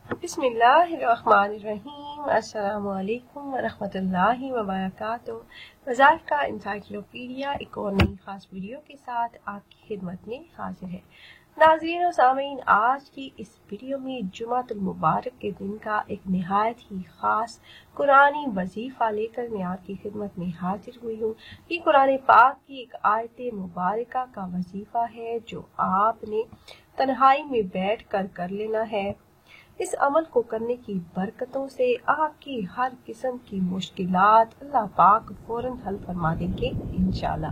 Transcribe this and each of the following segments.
بسم اللہ الرحمن الرحیم۔ السلام علیکم ورحمۃ اللہ وبرکاتہ۔ وظائف کا انسائکلوپیڈیا ایک اور نئی خاص ویڈیو کے ساتھ آپ کی خدمت میں حاضر ہے۔ ناظرین و سامعین، آج کی اس ویڈیو میں جمعۃ المبارک کے دن کا ایک نہایت ہی خاص قرآنی وظیفہ لے کر میں آپ کی خدمت میں حاضر ہوئی ہوں۔ یہ قرآن پاک کی ایک آیت مبارکہ کا وظیفہ ہے جو آپ نے تنہائی میں بیٹھ کر لینا ہے۔ اس عمل کو کرنے کی برکتوں سے آپ کی ہر قسم کی مشکلات اللہ پاک فوراً حل فرما دیں گے انشاءاللہ۔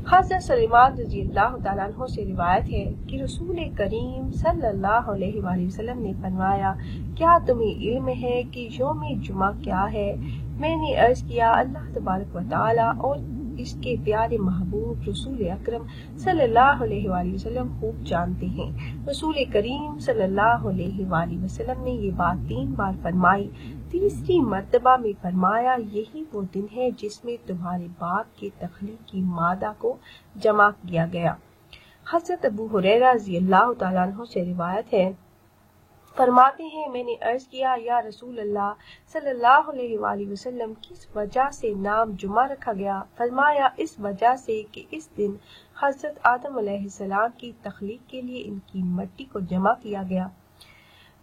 حضرت سلیمان رضی اللہ تعالیٰ عنہ سے روایت ہے کہ رسول کریم صلی اللہ علیہ وآلہ وسلم نے فرمایا، کیا تمہیں علم ہے کہ یوم جمعہ کیا ہے؟ میں نے عرض کیا، اللہ تبارک و تعالیٰ اور اس کے پیارے محبوب رسول اکرم صلی اللہ علیہ وآلہ وسلم خوب جانتے ہیں۔ رسول کریم صلی اللہ علیہ وآلہ وسلم نے یہ بات 3 بار فرمائی۔ تیسری مرتبہ میں فرمایا، یہی وہ دن ہے جس میں تمہارے باپ کے تخلیقی مادہ کو جمع کیا گیا۔ حضرت ابو ہریرہ رضی اللہ تعالیٰ عنہ سے روایت ہے، فرماتے ہیں، میں نے عرض کیا، یا رسول اللہ صلی اللہ علیہ وآلہ وسلم، کس وجہ سے نام جمعہ رکھا گیا؟ فرمایا، اس وجہ سے کہ اس دن حضرت آدم علیہ السلام کی تخلیق کے لیے ان کی مٹی کو جمع کیا گیا۔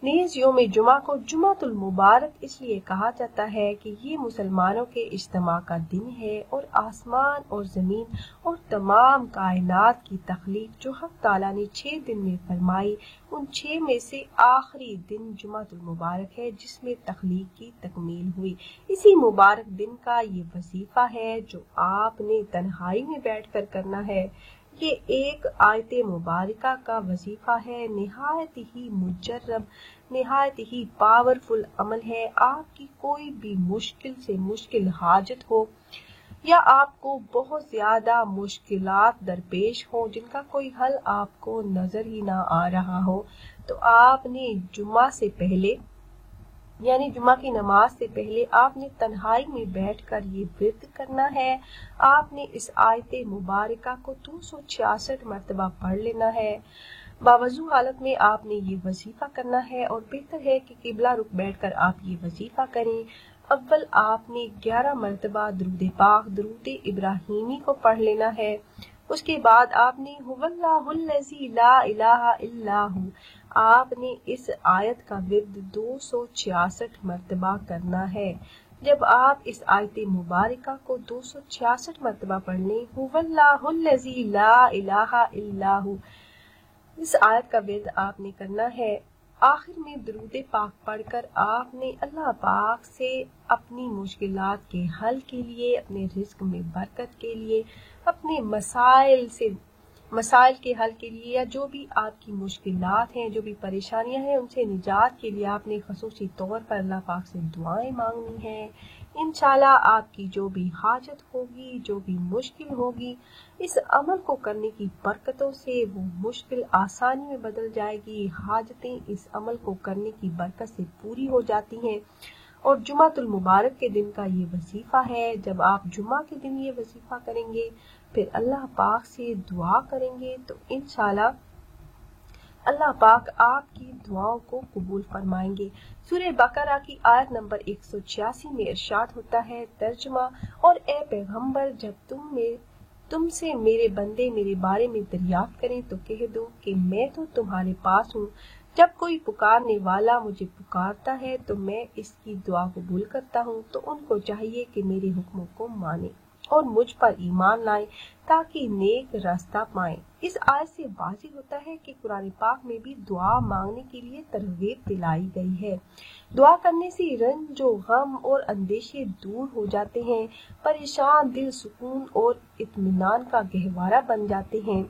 نیز یوم جمعہ کو جمعۃ المبارک اس لیے کہا جاتا ہے کہ یہ مسلمانوں کے اجتماع کا دن ہے اور آسمان اور زمین اور تمام کائنات کی تخلیق جو حق تعالیٰ نے 6 دن میں فرمائی، ان 6 میں سے آخری دن جمعۃ المبارک ہے جس میں تخلیق کی تکمیل ہوئی۔ اسی مبارک دن کا یہ وظیفہ ہے جو آپ نے تنہائی میں بیٹھ کر کرنا ہے۔ یہ ایک آیت مبارکہ کا وظیفہ ہے، نہایت ہی مجرب، نہایت ہی پاورفل عمل ہے۔ آپ کی کوئی بھی مشکل سے مشکل حاجت ہو یا آپ کو بہت زیادہ مشکلات درپیش ہوں جن کا کوئی حل آپ کو نظر ہی نہ آ رہا ہو، تو آپ نے جمعہ سے پہلے یعنی جمعہ کی نماز سے پہلے آپ نے تنہائی میں بیٹھ کر یہ ورد کرنا ہے۔ آپ نے اس آیت مبارکہ کو 266 مرتبہ پڑھ لینا ہے۔ باوضو حالت میں آپ نے یہ وظیفہ کرنا ہے اور بہتر ہے کہ قبلہ رخ بیٹھ کر آپ یہ وظیفہ کریں۔ اول آپ نے 11 مرتبہ درود پاک، درود ابراہیمی کو پڑھ لینا ہے۔ اس کے بعد آپ نے هو اللہ الذی لا الہ الا ہو، آپ نے اس آیت کا ورد 266 مرتبہ کرنا ہے۔ جب آپ اس آیت مبارکہ کو 266 مرتبہ پڑھ لیں، هو اللہ الذی لا الہ الا ہو، اس آیت کا ورد آپ نے کرنا ہے۔ آخر میں درود پاک پڑھ کر آپ نے اللہ پاک سے اپنی مشکلات کے حل کے لیے، اپنے رزق میں برکت کے لیے، اپنے مسائل کے حل کے لیے، یا جو بھی آپ کی مشکلات ہیں، جو بھی پریشانیاں ہیں، ان سے نجات کے لیے آپ نے خصوصی طور پر اللہ پاک سے دعائیں مانگنی ہیں۔ انشاءاللہ آپ کی جو بھی حاجت ہوگی، جو بھی مشکل ہوگی، اس عمل کو کرنے کی برکتوں سے وہ مشکل آسانی میں بدل جائے گی۔ حاجتیں اس عمل کو کرنے کی برکت سے پوری ہو جاتی ہیں۔ اور جمعۃ المبارک کے دن کا یہ وظیفہ ہے، جب آپ جمعہ کے دن یہ وظیفہ کریں گے، پھر اللہ پاک سے دعا کریں گے، تو انشاءاللہ اللہ پاک آپ کی دعاؤں کو قبول فرمائیں گے۔ سورہ بقرہ کی آیت نمبر 186 میں ارشاد ہوتا ہے، ترجمہ، اور اے پیغمبر، جب تم سے میرے بندے میرے بارے میں دریافت کریں تو کہہ دو کہ میں تو تمہارے پاس ہوں۔ جب کوئی پکارنے والا مجھے پکارتا ہے تو میں اس کی دعا قبول کرتا ہوں، تو ان کو چاہیے کہ میرے حکموں کو مانیں اور مجھ پر ایمان لائیں تاکہ نیک راستہ پائیں۔ اس آیت سے واضح ہوتا ہے کہ قرآن پاک میں بھی دعا مانگنے کے لیے ترغیب دلائی گئی ہے۔ دعا کرنے سے رنج و غم اور اندیشے دور ہو جاتے ہیں، پریشان دل سکون اور اطمینان کا گہوارہ بن جاتے ہیں۔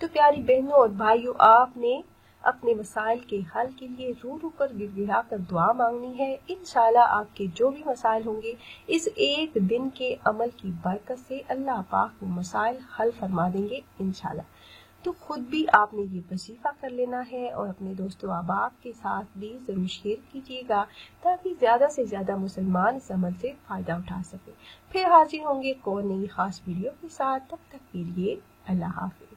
تو پیاری بہنوں اور بھائیوں، آپ نے اپنے مسائل کے حل کے لیے رو رو کر گڑگڑا کر دعا مانگنی ہے۔ انشاءاللہ آپ کے جو بھی مسائل ہوں گے، اس ایک دن کے عمل کی برکت سے اللہ پاک وہ مسائل حل فرما دیں گے انشاءاللہ۔ تو خود بھی آپ نے یہ وظیفہ کر لینا ہے اور اپنے دوست و احباب کے ساتھ بھی ضرور شیئر کیجیے گا تاکہ زیادہ سے زیادہ مسلمان اس عمل سے فائدہ اٹھا سکے۔ پھر حاضر ہوں گے ایک اور نئی خاص ویڈیو کے ساتھ، تب تک کے لیے اللہ حافظ۔